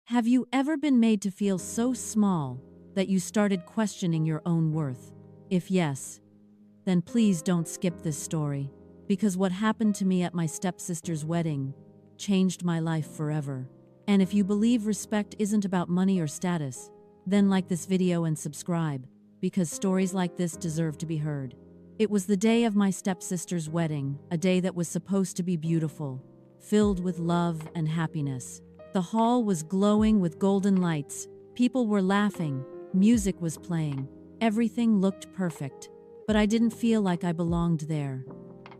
Have you ever been made to feel so small that you started questioning your own worth? If yes, then please don't skip this story, because what happened to me at my stepsister's wedding changed my life forever. And if you believe respect isn't about money or status, then like this video and subscribe, because stories like this deserve to be heard. It was the day of my stepsister's wedding, a day that was supposed to be beautiful, filled with love and happiness. The hall was glowing with golden lights, people were laughing, music was playing, everything looked perfect. But I didn't feel like I belonged there.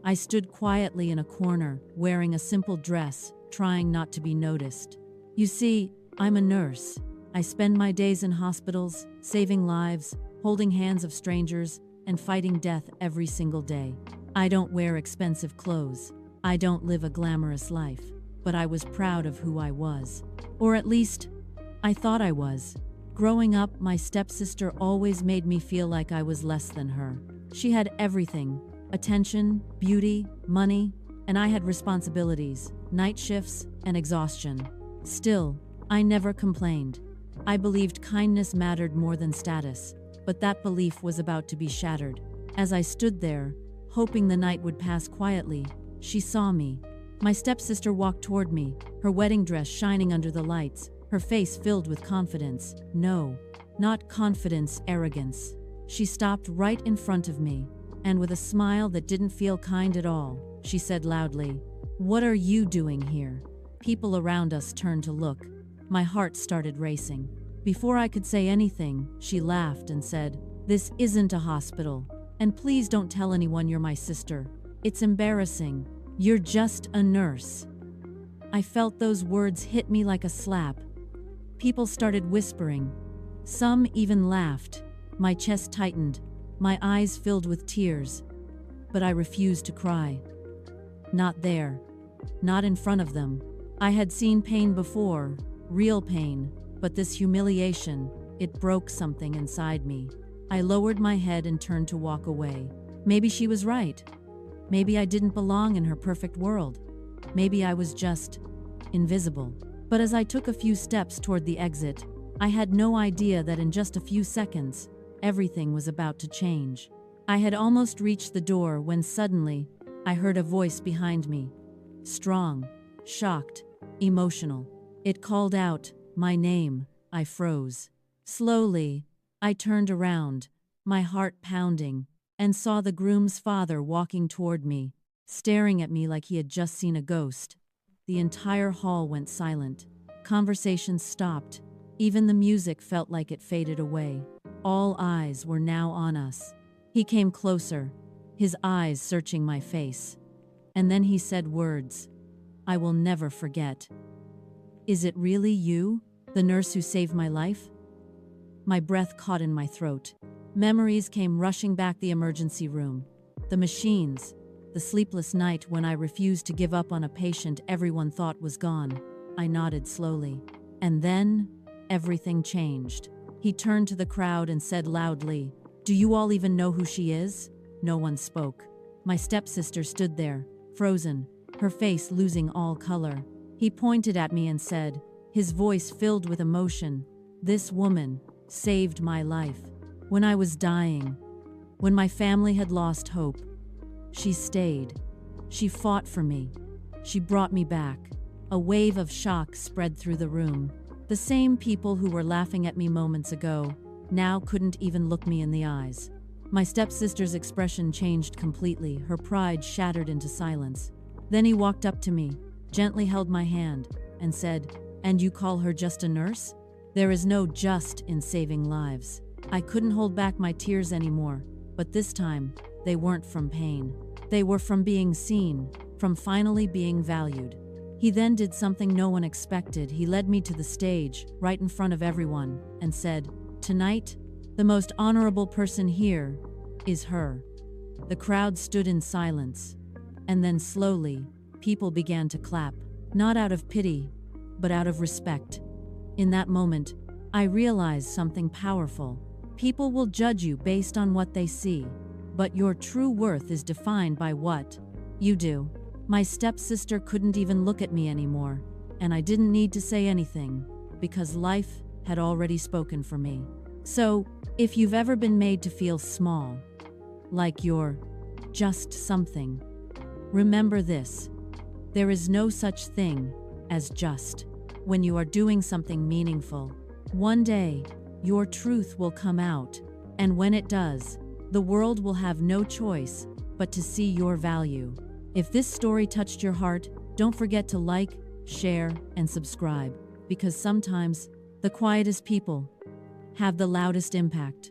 I stood quietly in a corner, wearing a simple dress, trying not to be noticed. You see, I'm a nurse. I spend my days in hospitals, saving lives, holding hands of strangers, and fighting death every single day. I don't wear expensive clothes. I don't live a glamorous life. But I was proud of who I was. Or at least, I thought I was. Growing up, my stepsister always made me feel like I was less than her. She had everything: attention, beauty, money, and I had responsibilities, night shifts, and exhaustion. Still, I never complained. I believed kindness mattered more than status, but that belief was about to be shattered. As I stood there, hoping the night would pass quietly, she saw me. My stepsister walked toward me, her wedding dress shining under the lights, her face filled with confidence. No, not confidence, arrogance. She stopped right in front of me, and with a smile that didn't feel kind at all, she said loudly, "What are you doing here?" People around us turned to look. My heart started racing. Before I could say anything, she laughed and said, "This isn't a hospital, and please don't tell anyone you're my sister. It's embarrassing. You're just a nurse." I felt those words hit me like a slap. People started whispering. Some even laughed. My chest tightened, my eyes filled with tears. But I refused to cry. Not there. Not in front of them. I had seen pain before, real pain, but this humiliation, it broke something inside me. I lowered my head and turned to walk away. Maybe she was right. Maybe I didn't belong in her perfect world. Maybe I was just invisible. But as I took a few steps toward the exit, I had no idea that in just a few seconds, everything was about to change. I had almost reached the door when suddenly, I heard a voice behind me. Strong, shocked, emotional. It called out my name. I froze. Slowly, I turned around, my heart pounding, and saw the groom's father walking toward me, staring at me like he had just seen a ghost. The entire hall went silent. Conversations stopped. Even the music felt like it faded away. All eyes were now on us. He came closer, his eyes searching my face. And then he said words I will never forget. "Is it really you, the nurse who saved my life?" My breath caught in my throat. Memories came rushing back: the emergency room, the machines, the sleepless night when I refused to give up on a patient everyone thought was gone. I nodded slowly. And then, everything changed. He turned to the crowd and said loudly, "Do you all even know who she is?" No one spoke. My stepsister stood there, frozen, her face losing all color. He pointed at me and said, his voice filled with emotion, "This woman saved my life. When I was dying, when my family had lost hope, she stayed. She fought for me. She brought me back." A wave of shock spread through the room. The same people who were laughing at me moments ago now couldn't even look me in the eyes. My stepsister's expression changed completely, her pride shattered into silence. Then he walked up to me, gently held my hand, and said, "And you call her just a nurse? There is no just in saving lives." I couldn't hold back my tears anymore, but this time, they weren't from pain. They were from being seen, from finally being valued. He then did something no one expected. He led me to the stage, right in front of everyone, and said, "Tonight, the most honorable person here is her." The crowd stood in silence, and then slowly, people began to clap, not out of pity, but out of respect. In that moment, I realized something powerful. People will judge you based on what they see, but your true worth is defined by what you do. My stepsister couldn't even look at me anymore, and I didn't need to say anything. because life had already spoken for me. So, if you've ever been made to feel small, like you're just something, remember this: there is no such thing as just. When you are doing something meaningful, one day, your truth will come out, and when it does, the world will have no choice but to see your value. If this story touched your heart, don't forget to like, share, and subscribe, because sometimes the quietest people have the loudest impact.